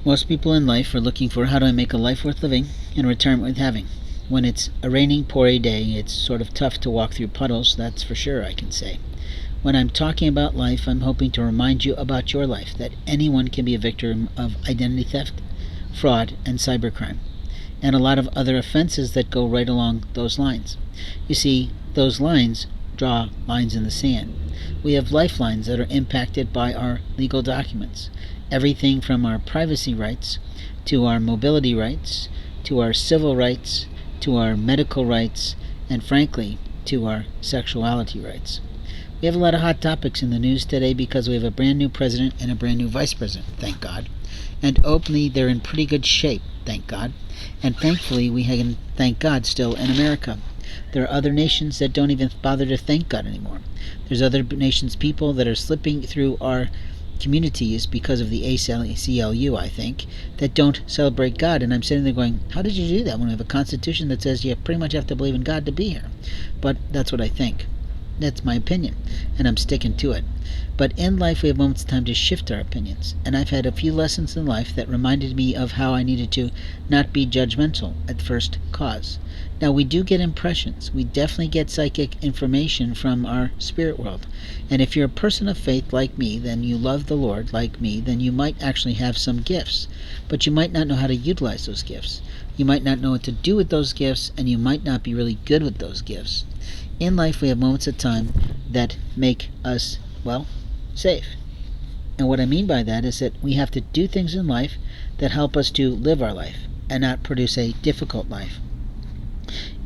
Most people in life are looking for how do I make a life worth living and a retirement worth having. When it's a raining, poury day, it's sort of tough to walk through puddles, that's for sure, I can say. When I'm talking about life, I'm hoping to remind you about your life, that anyone can be a victim of identity theft, fraud, and cybercrime, and a lot of other offenses that go right along those lines. You see, those lines draw lines in the sand. We have lifelines that are impacted by our legal documents. Everything from our privacy rights, to our mobility rights, to our civil rights, to our medical rights, and frankly, to our sexuality rights. We have a lot of hot topics in the news today because we have a brand new president and a brand new vice president, thank God. And openly, they're in pretty good shape, thank God. And thankfully, we can thank God still in America. There are other nations that don't even bother to thank God anymore. There's other nations' people that are slipping through our communities because of the ACLU, I think, that don't celebrate God. And I'm sitting there going, how did you do that when we have a constitution that says you pretty much have to believe in God to be here? But that's what I think. That's my opinion, and I'm sticking to it. But in life, we have moments of time to shift our opinions, and I've had a few lessons in life that reminded me of how I needed to not be judgmental at first cause. Now, we do get impressions. We definitely get psychic information from our spirit world. And if you're a person of faith like me, then you love the Lord like me, then you might actually have some gifts. But you might not know how to utilize those gifts. You might not know what to do with those gifts, and you might not be really good with those gifts. In life, we have moments of time that make us, well, safe. And what I mean by that is that we have to do things in life that help us to live our life and not produce a difficult life.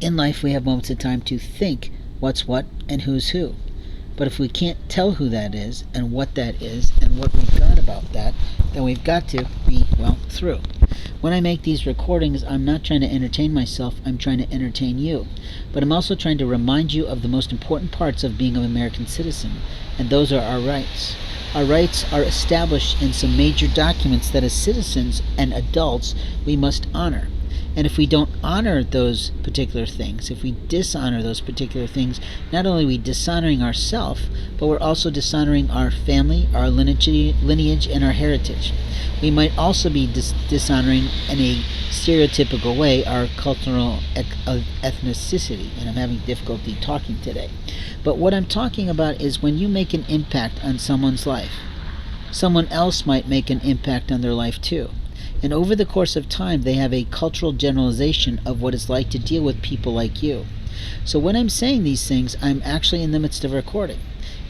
In life, we have moments of time to think what's what and who's who. But if we can't tell who that is and what that is and what we've got about that, then we've got to be, well, through. When I make these recordings, I'm not trying to entertain myself, I'm trying to entertain you. But I'm also trying to remind you of the most important parts of being an American citizen, and those are our rights. Our rights are established in some major documents that as citizens and adults we must honor. And if we don't honor those particular things, if we dishonor those particular things, not only are we dishonoring ourselves, but we're also dishonoring our family, our lineage, and our heritage. We might also be dishonoring in a stereotypical way our cultural ethnicity, and I'm having difficulty talking today. But what I'm talking about is when you make an impact on someone's life, someone else might make an impact on their life too. And over the course of time, they have a cultural generalization of what it's like to deal with people like you. So when I'm saying these things, I'm actually in the midst of recording.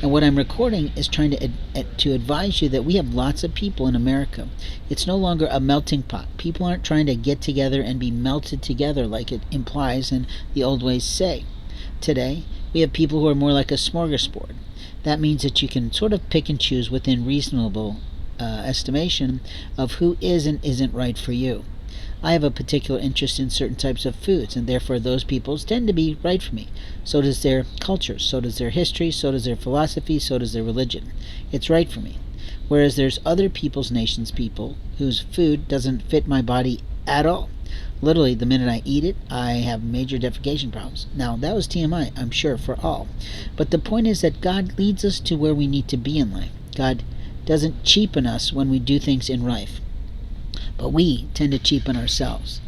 And what I'm recording is trying to advise you that we have lots of people in America. It's no longer a melting pot. People aren't trying to get together and be melted together like it implies and the old ways say. Today, we have people who are more like a smorgasbord. That means that you can sort of pick and choose within reasonable estimation of who is and isn't right for you. I have a particular interest in certain types of foods, and therefore those peoples tend to be right for me. So does their culture, so does their history, so does their philosophy, so does their religion. It's right for me. Whereas there's other peoples, nations, people whose food doesn't fit my body at all. Literally, the minute I eat it, I have major defecation problems. Now, that was TMI, I'm sure, for all. But the point is that God leads us to where we need to be in life. God doesn't cheapen us when we do things in life, but we tend to cheapen ourselves.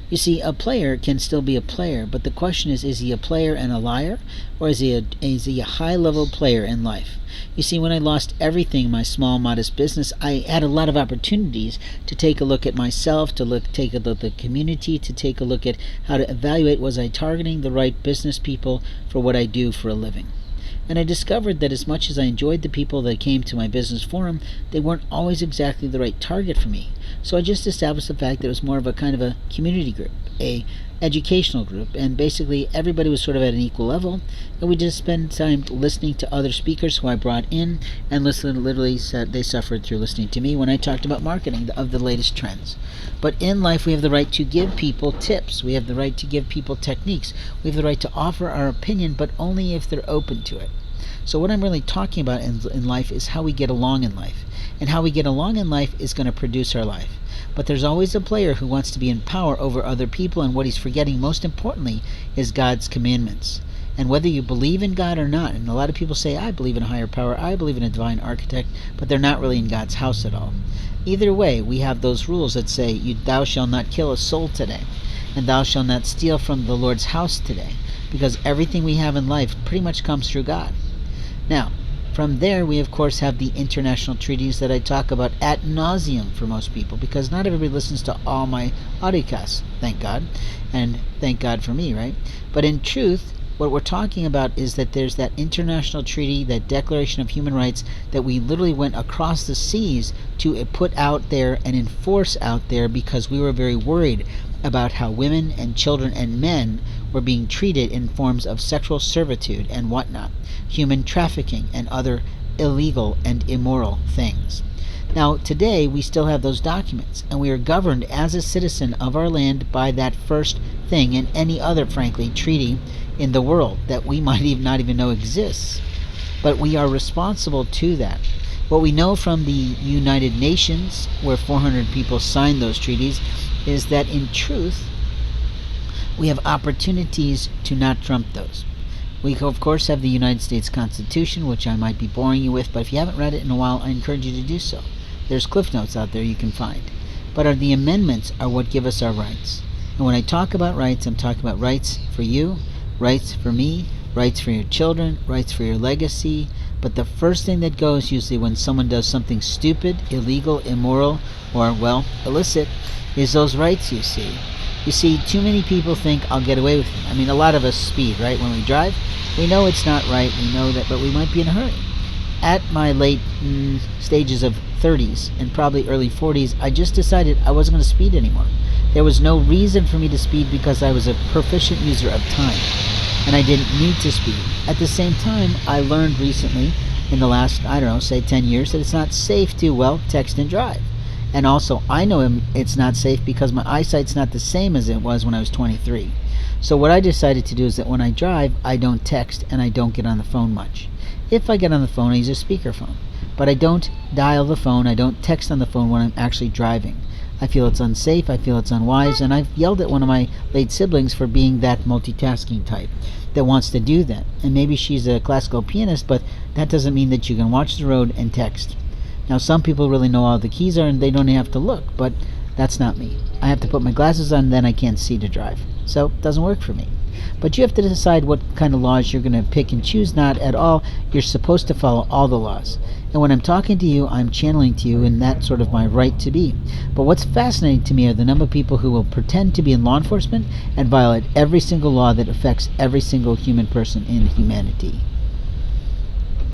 You see, a player can still be a player, but the question is he a player and a liar, or is he a high-level player in life? You see, when I lost everything in my small, modest business, I had a lot of opportunities to take a look at myself, take a look at the community, to take a look at how to evaluate, was I targeting the right business people for what I do for a living? And I discovered that as much as I enjoyed the people that came to my business forum, they weren't always exactly the right target for me. So I just established the fact that it was more of a kind of a community group, a educational group, and basically everybody was sort of at an equal level, and we just spent time listening to other speakers who I brought in, and literally said they suffered through listening to me when I talked about marketing of the latest trends. But in life, we have the right to give people tips. We have the right to give people techniques. We have the right to offer our opinion, but only if they're open to it. So what I'm really talking about in life is how we get along in life. And how we get along in life is going to produce our life. But there's always a player who wants to be in power over other people, and what he's forgetting most importantly is God's commandments. And whether you believe in God or not, and a lot of people say, I believe in a higher power, I believe in a divine architect, but they're not really in God's house at all. Either way, we have those rules that say, thou shalt not kill a soul today, and thou shalt not steal from the Lord's house today, because everything we have in life pretty much comes through God. Now, from there, we of course have the international treaties that I talk about ad nauseum for most people, because not everybody listens to all my audiocasts, thank God, and thank God for me, right? But in truth, what we're talking about is that there's that international treaty, that Declaration of Human Rights, that we literally went across the seas to put out there and enforce out there, because we were very worried about how women and children and men were being treated in forms of sexual servitude and whatnot, human trafficking and other illegal and immoral things. Now, today we still have those documents, and we are governed as a citizen of our land by that first thing, and any other, frankly, treaty in the world that we might not even know exists. But we are responsible to that. What we know from the United Nations, where 400 people signed those treaties, is that in truth, we have opportunities to not trump those. We, of course, have the United States Constitution, which I might be boring you with, but if you haven't read it in a while, I encourage you to do so. There's Cliff Notes out there you can find. But the amendments are what give us our rights. And when I talk about rights, I'm talking about rights for you, rights for me, rights for your children, rights for your legacy. But the first thing that goes usually when someone does something stupid, illegal, immoral, or, well, illicit, is those rights, you see. You see, too many people think I'll get away with it. I mean, a lot of us speed, right? When we drive, we know it's not right, we know that, but we might be in a hurry. At my late stages of 30s and probably early 40s, I just decided I wasn't going to speed anymore. There was no reason for me to speed because I was a proficient user of time, and I didn't need to speed. At the same time, I learned recently, in the last, I don't know, say 10 years, that it's not safe to, well, text and drive. And also, I know it's not safe because my eyesight's not the same as it was when I was 23. So what I decided to do is that when I drive, I don't text and I don't get on the phone much. If I get on the phone, I use a speakerphone. But I don't dial the phone, I don't text on the phone when I'm actually driving. I feel it's unsafe, I feel it's unwise, and I've yelled at one of my late siblings for being that multitasking type that wants to do that. And maybe she's a classical pianist, but that doesn't mean that you can watch the road and text. Now, some people really know all the keys are and they don't have to look, but that's not me. I have to put my glasses on, then I can't see to drive. So it doesn't work for me. But you have to decide what kind of laws you're going to pick and choose. Not at all. You're supposed to follow all the laws. And when I'm talking to you, I'm channeling to you, and that's sort of my right to be. But what's fascinating to me are the number of people who will pretend to be in law enforcement and violate every single law that affects every single human person in humanity.